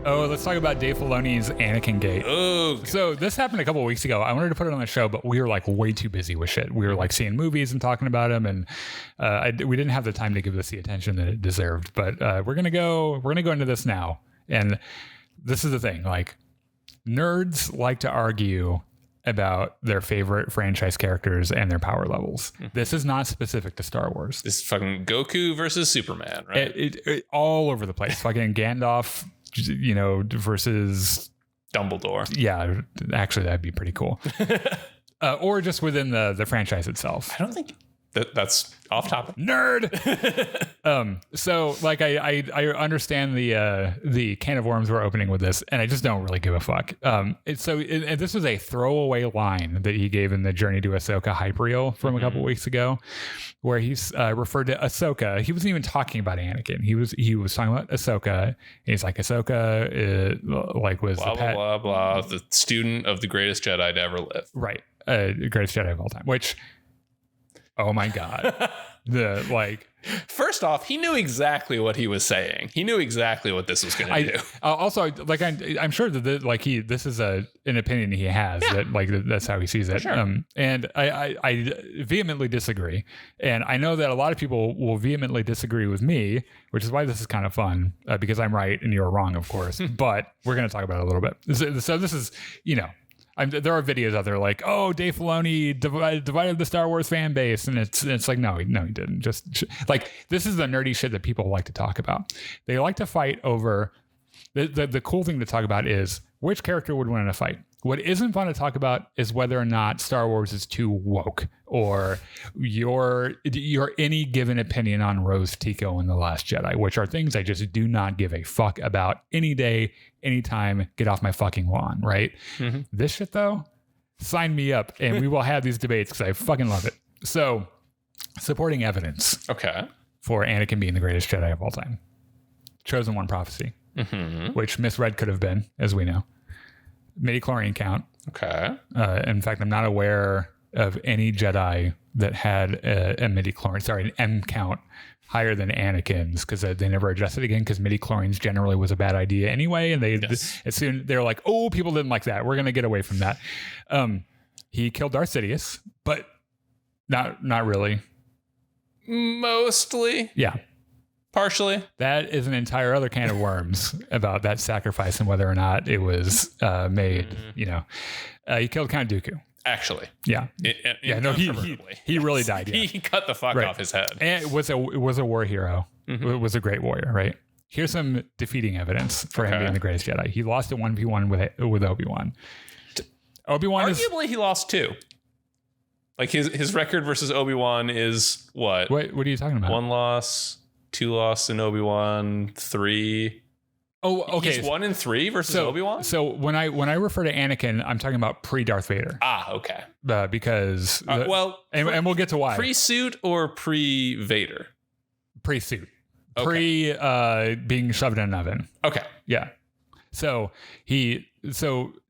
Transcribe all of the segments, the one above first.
Oh, let's talk about Dave Filoni's Anakin-Gate. Oh, So this happened a couple of weeks ago. I wanted to put it on the show, but we were like way too busy with shit. We were like seeing movies and talking about them, and we didn't have the time to give this the attention that it deserved. But we're gonna go into this now, and this is the thing. Like, nerds like to argue about their favorite franchise characters and their power levels. This is not specific to Star Wars. this is fucking Goku versus Superman, right? It all over the place. Fucking Gandalf, versus Dumbledore. Yeah, actually, that'd be pretty cool. Or just within the franchise itself. I don't think that's off topic. Nerd. So like I understand the can of worms we're opening with this, and I just don't really give a fuck. And this was a throwaway line that he gave in the Journey to Ahsoka hype reel from a couple weeks ago, where he's referred to Ahsoka. He wasn't even talking about Anakin. He was talking about Ahsoka. And he's like, Ahsoka was Blah, blah, blah, blah. The student of the greatest Jedi to ever live. Right. Greatest Jedi of all time, which, oh my God. First off, he knew exactly what he was saying. He knew exactly what this was going to do. Also, like, I'm sure that this is an opinion he has, that that's how he sees it. Sure. And I vehemently disagree. And I know that a lot of people will vehemently disagree with me, which is why this is kind of fun, because I'm right and you're wrong, of course. But we're going to talk about it a little bit. So this is, there are videos out there like, oh, Dave Filoni divided the Star Wars fan base, and it's like, no, he didn't. Just like, this is the nerdy shit that people like to talk about. They like to fight over. The cool thing to talk about is which character would win in a fight. What isn't fun to talk about is whether or not Star Wars is too woke, or your any given opinion on Rose Tico in The Last Jedi, which are things I just do not give a fuck about any day, anytime. Get off my fucking lawn, right? Mm-hmm. This shit though, sign me up, and we will have these debates because I fucking love it. So, supporting evidence, for Anakin being the greatest Jedi of all time. Chosen One prophecy, which misread could have been, as we know. Midi-chlorian count. In fact, I'm not aware of any Jedi that had a midi-chlorian, an M count higher than Anakin's, because they never addressed it again, because midi-chlorians generally was a bad idea anyway, and they're like, oh, people didn't like that, we're going to get away from that. He killed Darth Sidious, but not really. Mostly. Yeah. Partially. That is an entire other can of worms about that sacrifice and whether or not it was made. He killed Count Dooku. Actually. Yeah. He really died. Yeah. He cut the fuck off his head. And was a war hero. It was a great warrior, right? Here's some defeating evidence for him being the greatest Jedi. He lost a 1v1 with Obi-Wan. Arguably, he lost 2. Like his record versus Obi-Wan is what? What are you talking about? 1 loss. 2 loss in Obi-Wan, 3. Oh, okay. He's 1 and 3 versus Obi-Wan. So when I refer to Anakin, I'm talking about pre-Darth Vader. Okay. Because and we'll get to why. Pre-suit or pre-Vader? Pre-suit. Okay. Being shoved in an oven. Okay. Yeah. So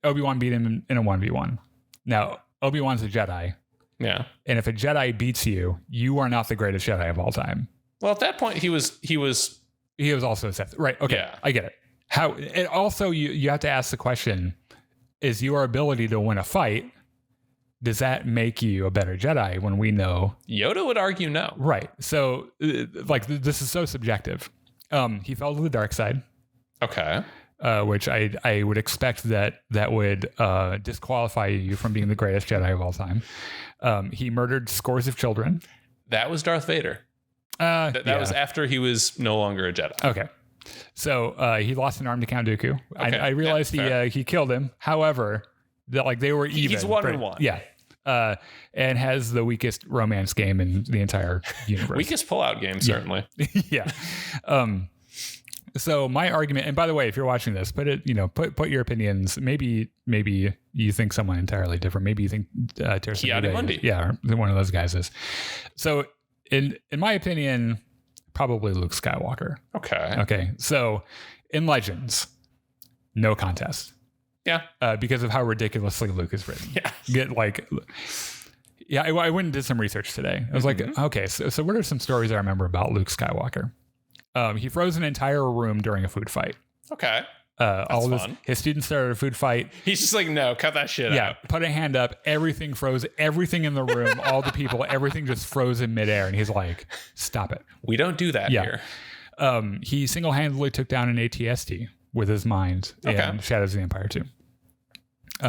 Obi-Wan beat him in a 1v1. Now Obi-Wan's a Jedi. Yeah. And if a Jedi beats you, you are not the greatest Jedi of all time. Well, at that point, he was also a Sith, right? Okay, yeah. I get it. And also, you have to ask the question: is your ability to win a fight, does that make you a better Jedi? When we know Yoda would argue no, right? So, this is so subjective. He fell to the dark side. Okay. Which I would expect that would disqualify you from being the greatest Jedi of all time. He murdered scores of children. That was Darth Vader. That was after he was no longer a Jedi. Okay. So he lost an arm to Count Dooku. Okay. I realized he killed him. However, they were even. He's 1-1. Yeah. And has the weakest romance game in the entire universe. Weakest pullout game, certainly. Yeah. So my argument, and by the way, if you're watching this, put your opinions. Maybe you think someone entirely different. Maybe you think Ki-Adi-Mundi. Yeah, one of those guys is. So in my opinion, probably Luke Skywalker. Okay. So in Legends, no contest. Yeah. Because of how ridiculously Luke is written. Yeah. I went and did some research today. I was like, okay, so what are some stories I remember about Luke Skywalker? He froze an entire room during a food fight. Okay. all of his students started a food fight. He's just like, no, cut that shit out. Yeah, put a hand up. Everything froze. Everything in the room, all the people, everything just froze in midair. And he's like, stop it. We don't do that here. He single-handedly took down an AT-ST with his mind in Shadows of the Empire 2.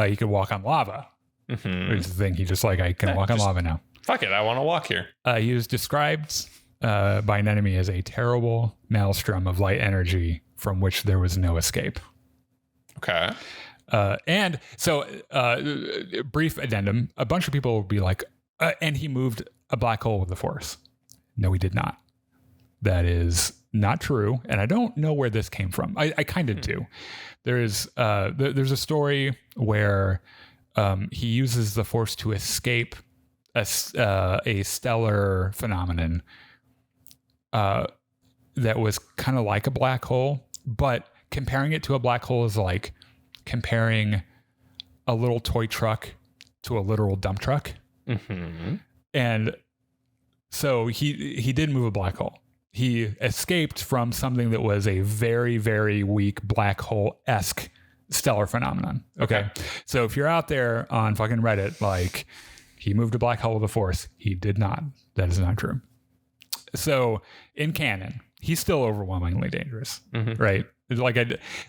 He could walk on lava. Which is the thing. He just like, I can walk on lava now. Fuck it. I want to walk here. He was described by an enemy as a terrible maelstrom of light energy from which there was no escape. Okay. And so, brief addendum, a bunch of people will be like, and he moved a black hole with the Force. No, he did not. That is not true. And I don't know where this came from. I kind of do. There's a story where he uses the Force to escape a stellar phenomenon that was kind of like a black hole, but comparing it to a black hole is like comparing a little toy truck to a literal dump truck. And so he did move a black hole. He escaped from something that was a very, very weak black hole-esque stellar phenomenon. Okay. So if you're out there on fucking Reddit, like, he moved a black hole with the Force, he did not. That is not true. So in canon, he's still overwhelmingly dangerous, right? Like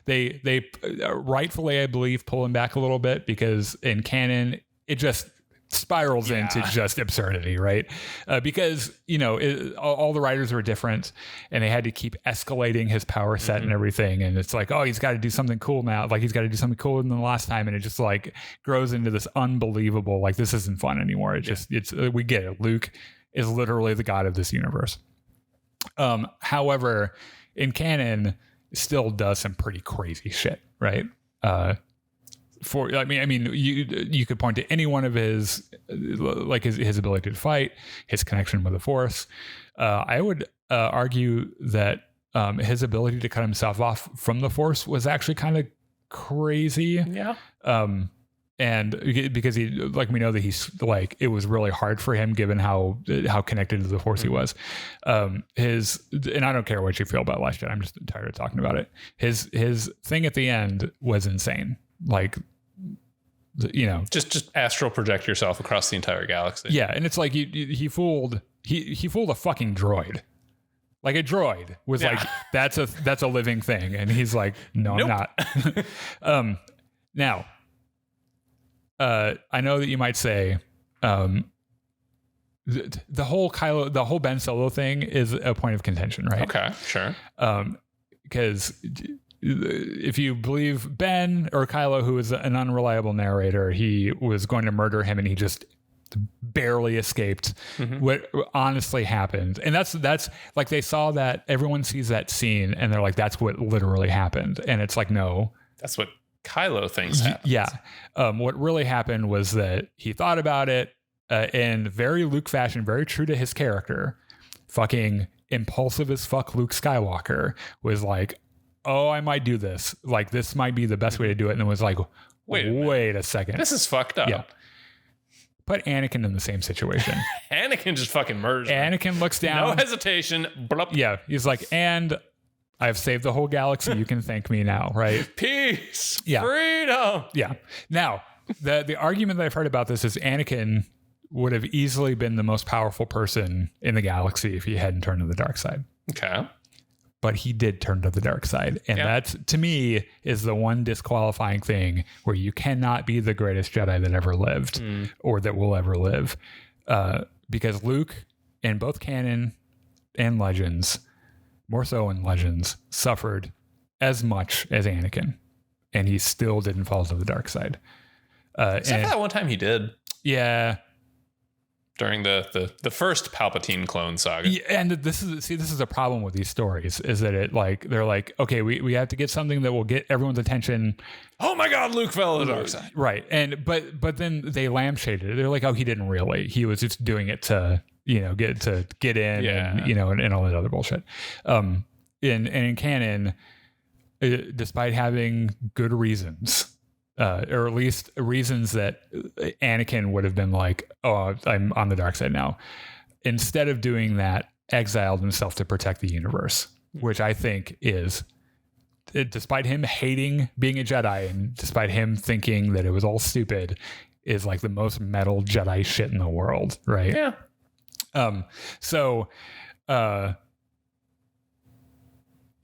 they rightfully, I believe, pull him back a little bit because in canon it just spirals into just absurdity, right? Because all the writers were different, and they had to keep escalating his power set and everything. And it's like, oh, he's got to do something cool now. Like he's got to do something cooler than the last time, and it just like grows into this unbelievable. Like this isn't fun anymore. We get it. Luke is literally the god of this universe. However, in canon, still does some pretty crazy shit, right? You could point to any one of his, like his ability to fight, his connection with the Force. I would argue that his ability to cut himself off from the Force was actually kind of crazy. Yeah. And because we know that he's like, it was really hard for him given how connected to the Force he was. And I don't care what you feel about Last Jedi. I'm just tired of talking about it. His thing at the end was insane. Like, just astral project yourself across the entire galaxy. Yeah. And it's like, he fooled a fucking droid. Like a droid was like, that's a living thing. And he's like, no, nope. I'm not. Now, I know that you might say the whole Ben Solo thing is a point of contention, right? Okay, sure. Because if you believe Ben or Kylo, who is an unreliable narrator, he was going to murder him and he just barely escaped what honestly happened. And that's like, they saw that, everyone sees that scene and they're like, that's what literally happened. And it's like, no, that's what Kylo thinks happened. Yeah. What really happened was that he thought about it in very Luke fashion, very true to his character. Fucking impulsive as fuck Luke Skywalker was like, oh, I might do this. Like, this might be the best way to do it. And it was like, wait a second. This is fucked up. Yeah. Put Anakin in the same situation. Anakin just fucking murders him. Anakin looks down. No hesitation. Blup. Yeah. He's like, and I've saved the whole galaxy. You can thank me now, right? Peace. Yeah. Freedom. Yeah. Now, the argument that I've heard about this is Anakin would have easily been the most powerful person in the galaxy if he hadn't turned to the dark side. Okay. But he did turn to the dark side. And that, to me, is the one disqualifying thing where you cannot be the greatest Jedi that ever lived or that will ever live. Because Luke, in both canon and Legends, more so in Legends, suffered as much as Anakin. And he still didn't fall to the dark side. Except for that one time he did. Yeah. During the first Palpatine clone saga. Yeah, and this is a problem with these stories, is that they're like, okay, we have to get something that will get everyone's attention. Oh my God, Luke fell to the dark side. Right. And but then they lampshaded it. They're like, oh, he didn't really. He was just doing it to, get in and all that other bullshit. In canon, despite having good reasons, or at least reasons that Anakin would have been like, oh, I'm on the dark side now. Instead of doing that, exiled himself to protect the universe, which I think is despite him hating being a Jedi and despite him thinking that it was all stupid, is like the most metal Jedi shit in the world, right? Yeah.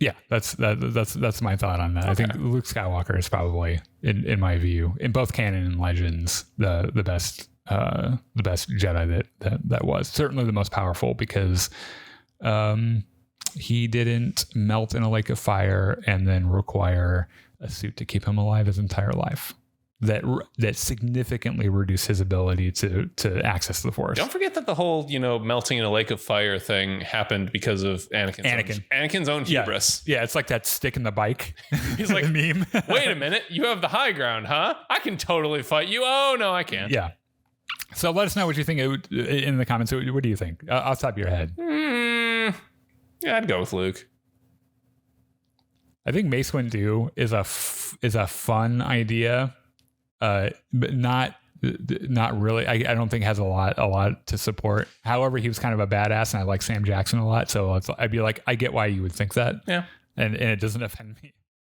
Yeah, that's my thought on that. Okay. I think Luke Skywalker is probably, in my view, in both canon and legends, the best Jedi that was. Certainly the most powerful, because he didn't melt in a lake of fire and then require a suit to keep him alive his entire life. That significantly reduced his ability to access the Force. Don't forget that the whole, melting in a lake of fire thing happened because of Anakin's own hubris. Yeah, it's like that stick in the bike. He's like, meme. Wait a minute, you have the high ground, huh? I can totally fight you. Oh no, I can't. Yeah. So let us know what you think in the comments. What do you think? Off the top of your head. Yeah, I'd go with Luke. I think Mace Windu is a fun idea. But not really. I don't think has a lot to support. However, he was kind of a badass, and I like Sam Jackson a lot. So I'd be like, I get why you would think that. Yeah, and it doesn't offend me.